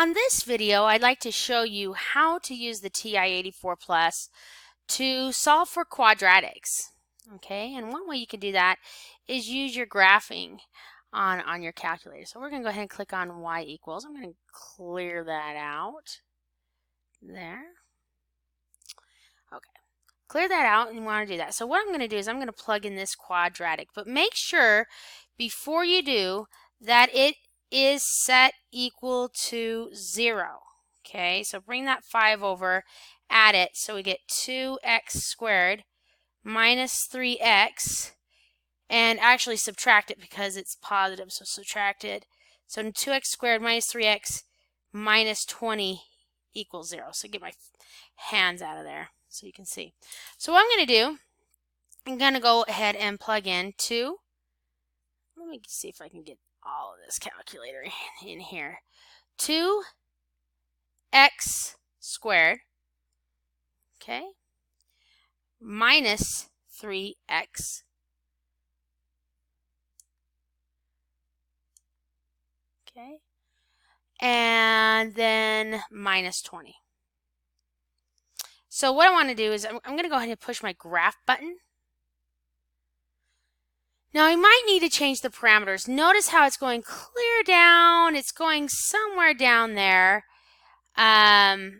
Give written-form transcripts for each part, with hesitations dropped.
On this video, I'd like to show you how to use the TI-84 Plus to solve for quadratics. Okay, and one way you can do that is use your graphing on your calculator. So we're going to go ahead and click on y equals. I'm going to clear that out. There. Okay. Clear that out, and you want to do that. So what I'm going to do is I'm going to plug in this quadratic, but make sure before you do that it is set equal to 0. Okay, so bring that 5 over, add it, so we get 2x squared minus 3x, and actually subtract it because it's positive, so subtract it. So 2x squared minus 3x minus 20 equals 0. So get my hands out of there so you can see. So what I'm going to do, I'm going to go ahead and plug in 2. Let me see if I can get all of this calculator in here. 2x squared, okay, minus 3x, okay, and then minus 20. So what I want to do is I'm going to go ahead and push my graph button. Now I might need to change the parameters. Notice how it's going clear down. It's going somewhere down there. I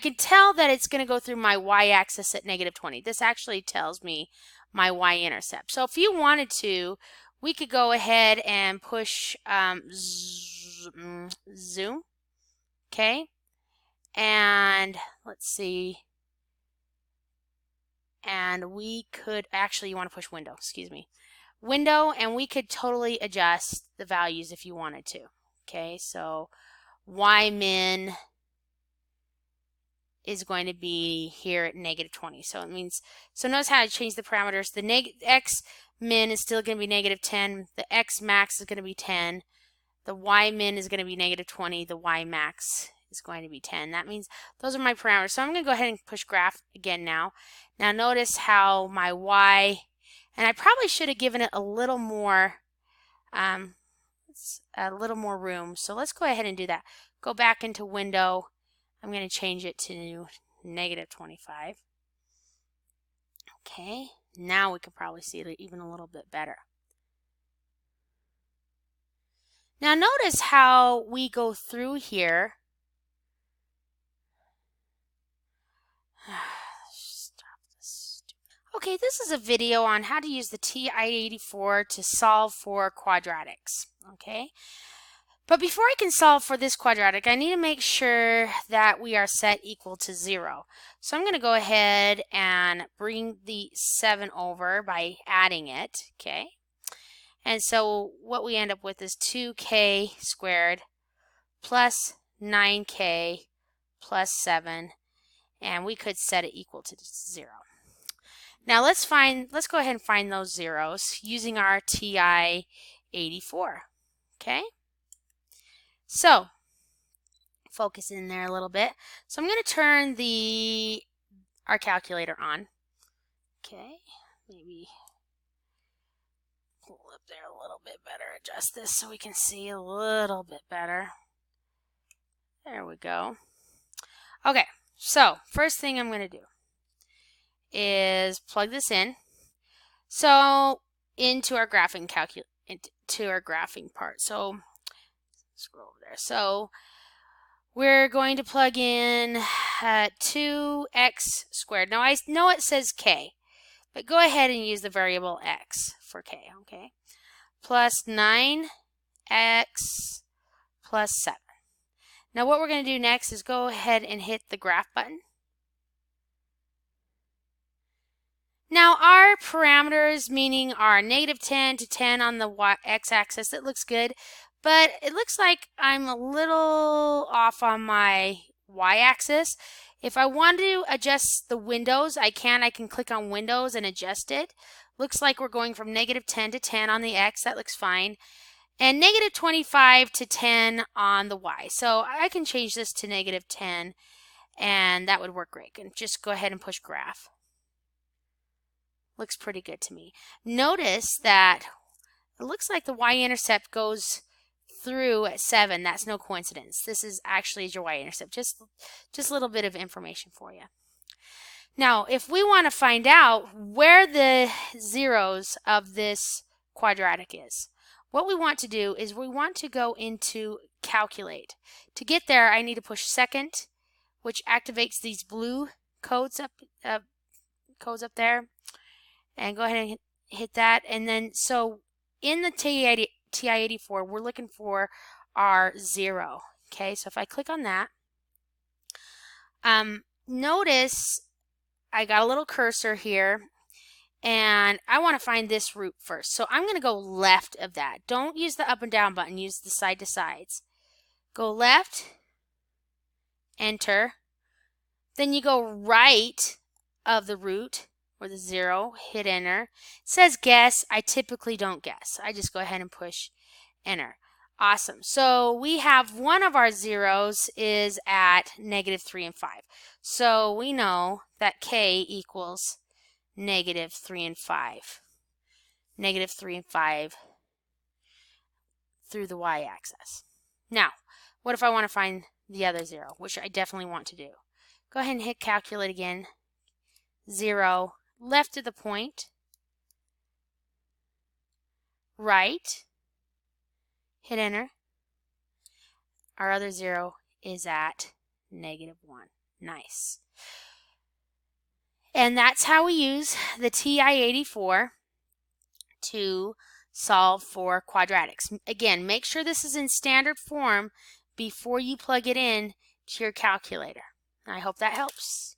can tell that it's going to go through my y-axis at -20. This actually tells me my y-intercept. So if you wanted to, we could go ahead and push zoom. Okay. And let's see. And we could actually, you want to push window, excuse me. Window, and we could totally adjust the values if you wanted to. Okay, so y min is going to be here at -20. So it means, so notice how I changed the parameters. The x min is still going to be -10. The x max is going to be 10. The y min is going to be -20. The y max is going to be 10. That means those are my parameters. So I'm going to go ahead and push graph again now. Now notice how my y, and I probably should have given it a little more room. So let's go ahead and do that. Go back into window. I'm going to change it to -25. Okay, now we can probably see it even a little bit better. Now notice how we go through here. Okay, this is a video on how to use the TI-84 to solve for quadratics. Okay, but before I can solve for this quadratic, I need to make sure that we are set equal to 0. So I'm going to go ahead and bring the 7 over by adding it. Okay, and so what we end up with is 2k squared plus 9k plus 7, and we could set it equal to 0. Now let's go ahead and find those zeros using our TI-84. Okay, so focus in there a little bit. So I'm going to turn our calculator on. Okay, maybe pull up there a little bit better, adjust this so we can see a little bit better. There we go. Okay, so first thing I'm going to do is plug this in. So into our graphing part. So scroll over there. So we're going to plug in 2x squared. Now I know it says k, but go ahead and use the variable x for k. Okay, plus 9x plus 7. Now what we're going to do next is go ahead and hit the graph button. Now our parameters, meaning our -10 to 10 on the x-axis, it looks good, but it looks like I'm a little off on my y-axis. If I want to adjust the windows, I can click on windows and adjust it. Looks like we're going from -10 to 10 on the x, that looks fine, and -25 to 10 on the y. So I can change this to -10, and that would work great. And just go ahead and push graph. Looks pretty good to me. Notice that it looks like the y-intercept goes through 7. That's no coincidence. This is actually your y-intercept. Just a little bit of information for you. Now, if we want to find out where the zeros of this quadratic is, what we want to do is we want to go into calculate. To get there, I need to push second, which activates these blue codes up there, and go ahead and hit that. And then so in the TI-84, we're looking for our 0. Okay, so if I click on that, notice I got a little cursor here, and I want to find this root first. So I'm going to go left of that. Don't use the up and down button, use the side to sides. Go left, enter. Then you go right of the root or the 0, hit enter. It says guess. I typically don't guess. I just go ahead and push enter. Awesome. So we have one of our zeros is at -3 and 5. So we know that k equals -3 and 5. -3 and 5 through the y-axis. Now, what if I want to find the other 0, which I definitely want to do? Go ahead and hit calculate again. 0, left of the point, right, hit enter. Our other 0 is at -1. Nice. And that's how we use the TI-84 to solve for quadratics. Again, make sure this is in standard form before you plug it in to your calculator. I hope that helps.